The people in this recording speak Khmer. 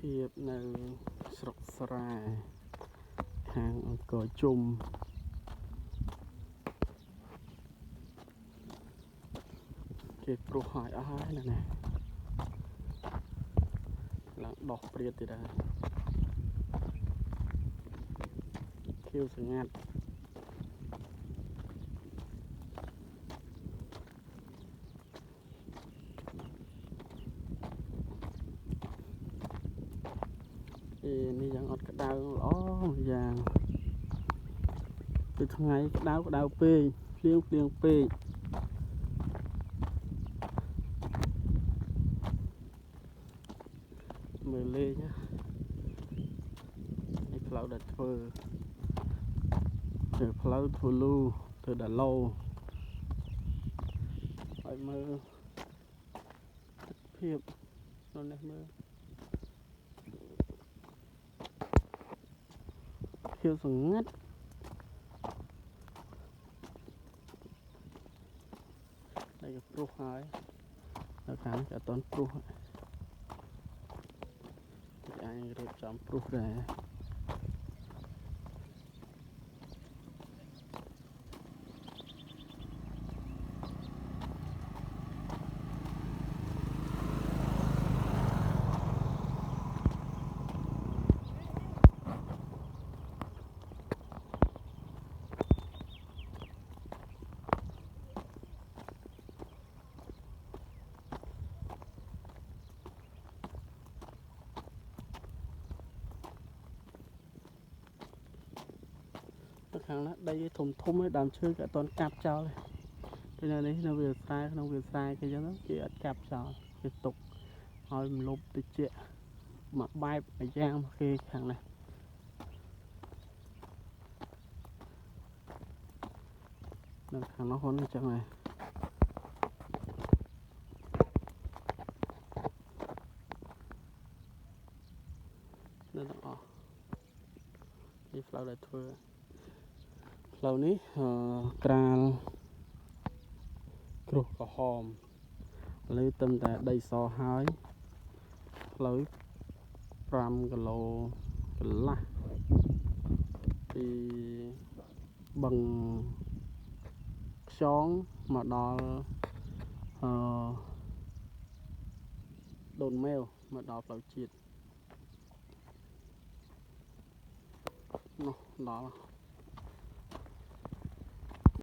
ភាពនៅស្រុកស្រែខាងអង្គរជុំគេព្រោះហើយអស់ហើយណាឡើងដោះព្រាតទៀតហើយខៀវស្ងាត់នេះយ៉ាងអត់ក្តៅល្អយ៉ាងពេលថ្ងៃក្តៅពេកភ្លៀងពេកមើលលេងណានេះផ្លូវដែលធ្វើផ្លូវធ្វើលូធ្វើដាឡូឲ្យមើលភាពនៅនេះមើលខៀវស្ងាត់តែគេព្រោះហើយនៅខាងគេអត់ទាន់ព្រោះគេអាចរៀបចំព្រោះដែរខាងណាដីធំឯដើមឈើគេអត់ទាន់កាប់ចោលទេនៅនេះនៅវាលស្រែក្នុងវាលស្រែគេចឹងគេអត់កាប់ចោលគេទុកឲ្យម្លប់តិចមកបែបមួយយ៉ាងគេខាងនេះនៅខាងនោះហ្នឹងអញ្ចឹងហើយនៅទាំងអស់នេះផ្លូវដែលធ្វើផ្លូវនេះក្រាលគ្រោះក្រហមឥឡូវទឹមតែដីសហើយផ្លូវ5គីឡូកន្លះពីបឹងខ្យងមកដល់ដូនម៉ែវមកដល់ផ្លូវជាតិនោះដល់